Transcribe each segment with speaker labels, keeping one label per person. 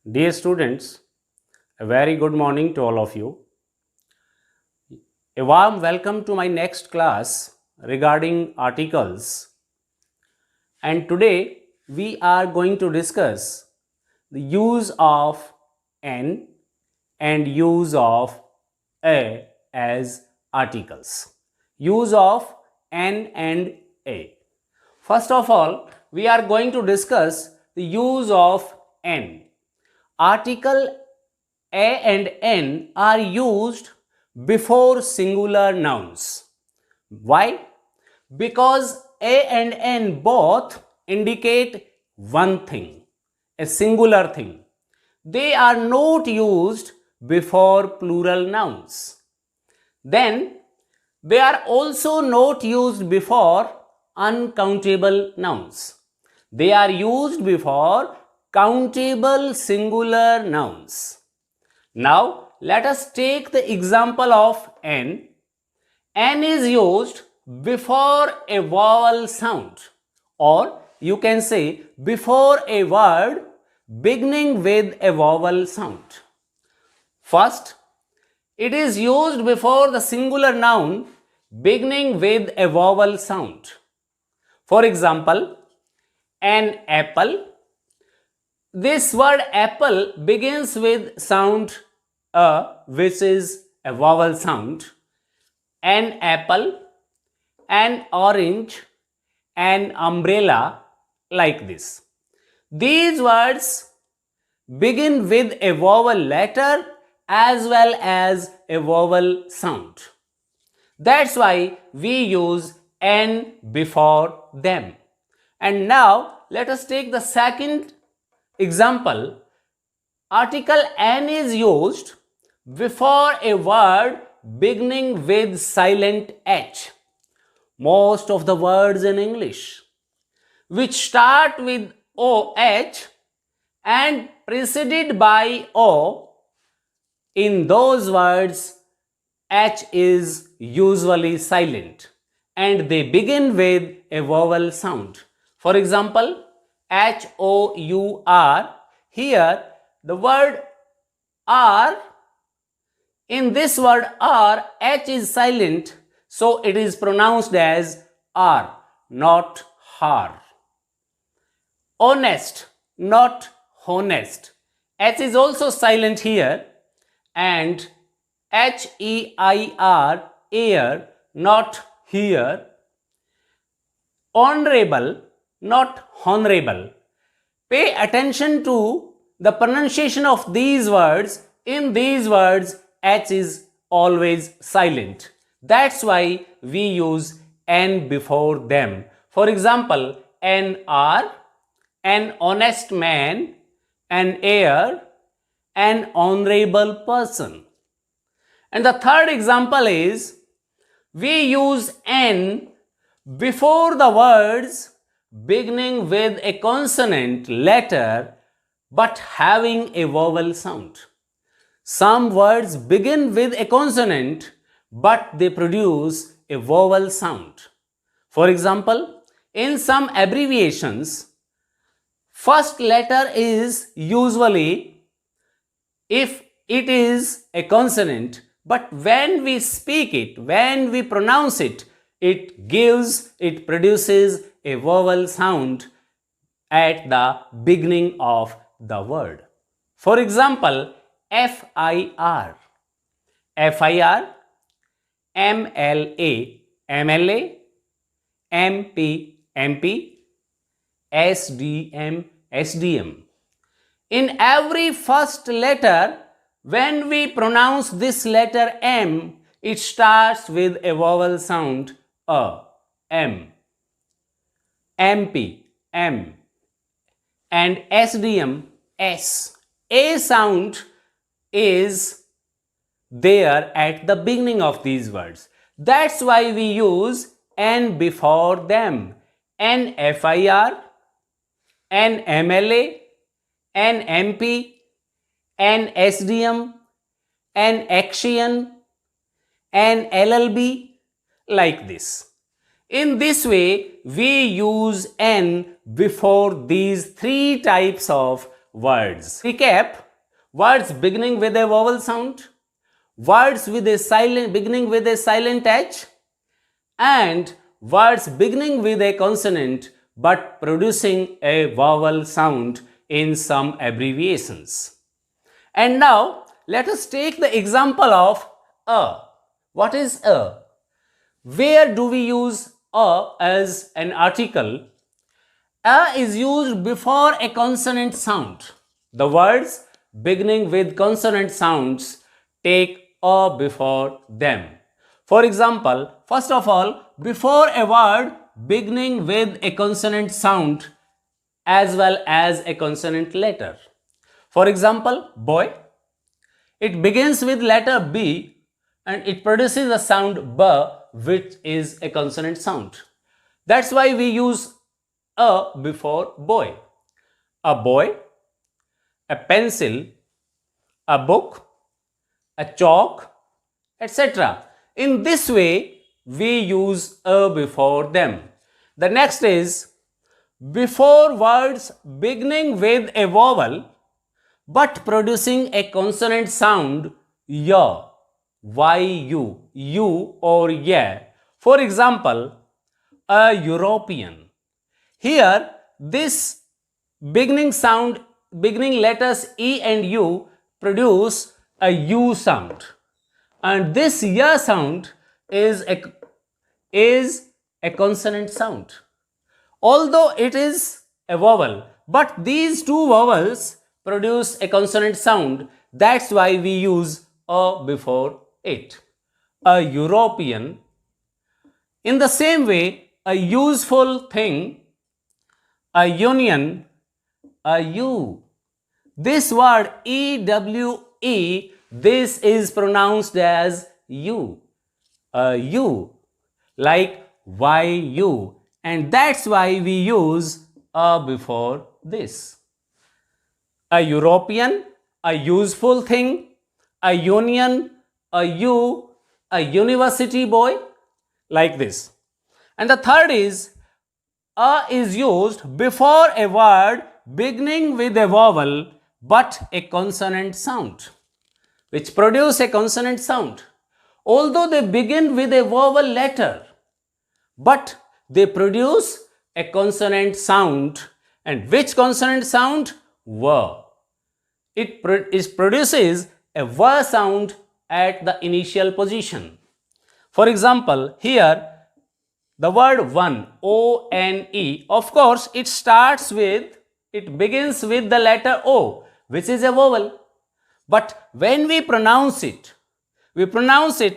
Speaker 1: Dear students, a very good morning to all of you. A warm welcome to my next class regarding articles. And today we are going to discuss the use of N and use of A as articles. Use of N and A. First of all, we are going to discuss the use of N. Article A and N are used before singular nouns. Why? Because A and N both indicate one thing, a singular thing. They are not used before plural nouns. Then, they are also not used before uncountable nouns. They are used before countable singular nouns. Now, let us take the example of N. N is used before a vowel sound, or you can say before a word beginning with a vowel sound. First, it is used before the singular noun beginning with a vowel sound. For example, an apple. This word apple begins with sound which is a vowel sound. An apple, an orange, an umbrella, like this. These words begin with a vowel letter as well as a vowel sound. That's why we use N before them. And now let us take the second example. Article N is used before a word beginning with silent H. Most of the words in English which start with OH and preceded by O, in those words H is usually silent and they begin with a vowel sound. For example, H-O-U-R. Here the word R, in this word R, H is silent, so it is pronounced as R, not har. Honest, not honest. H is also silent here, and H-E-I-R, air, not here. Honorable, not honorable. Pay attention to the pronunciation of these words. In these words, H is always silent. That's why we use N before them. For example, an R, an honest man, an heir, an honorable person. And the third example is, we use N before the words beginning with a consonant letter but having a vowel sound. Some words begin with a consonant but they produce a vowel sound. For example, in some abbreviations, first letter is usually, if it is a consonant, but when we speak it, when we pronounce it, it produces a vowel sound at the beginning of the word. For example, FIR, FIR, MLA, MLA, MP, MP, SDM, SDM. In every first letter, when we pronounce this letter M, it starts with a vowel sound M. MP, M. And SDM, S. A sound is there at the beginning of these words. That's why we use N before them. N FIR, N MLA, N MP, N SDM, N Action, N LLB, like this. In this way, we use N before these three types of words. Recap: words beginning with a vowel sound, words with a silent beginning with a silent H, and words beginning with a consonant but producing a vowel sound in some abbreviations. And now let us take the example of a. What is a? Where do we use a as an article? A is used before a consonant sound. The words beginning with consonant sounds take a before them. For example, first of all, before a word beginning with a consonant sound as well as a consonant letter. For example, boy, it begins with letter B and it produces a sound B, which is a consonant sound. That's why we use a before boy. A boy, a pencil, a book, a chalk, etc. In this way, we use a before them. The next is before words beginning with a vowel but producing a consonant sound ya, yu, you or yeah. For example, a European. Here, this beginning letters E and U produce a U sound. And this ya sound is a consonant sound. Although it is a vowel, but these two vowels produce a consonant sound. That's why we use a before it. A European. In the same way, a useful thing, a union, a you. This word EWE, this is pronounced as you. A you, like YU. And that's why we use a before this. A European, a useful thing, a union, a you, a university boy, like this. And the third is a is used before a word beginning with a vowel but a consonant sound, which produce a consonant sound. Although they begin with a vowel letter, but they produce a consonant sound. And which consonant sound? W. It produces a W sound at the initial position. For example, here the word one, O-N-E, of course it begins with the letter O, which is a vowel. But when we pronounce it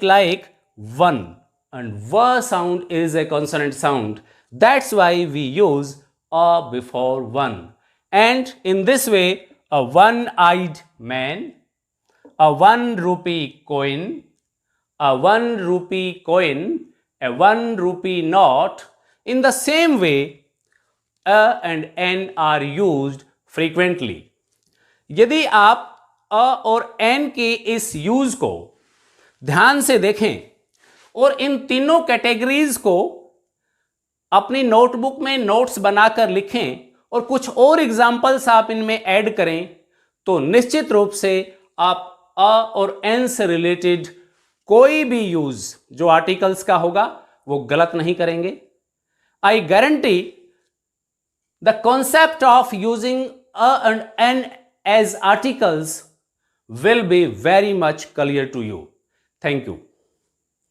Speaker 1: like one, and V sound is a consonant sound. That's why we use a before one. And in this way, a one-eyed man, a 1 rupee coin, a 1 rupee coin, a 1 rupee note. In the same way, a and n are used frequently. यदि आप a और n के इस use को ध्यान से देखें और इन तीनों कैटेगरीज को अपनी नोटबुक में नोट्स बनाकर लिखें और कुछ और एग्जाम्पल्स आप इनमें ऐड करें, तो निश्चित रूप से आप अ और एन से रिलेटेड कोई भी यूज जो आर्टिकल्स का होगा वो गलत नहीं करेंगे. I guarantee the concept of using a and an as articles will be very much clear to you. Thank you.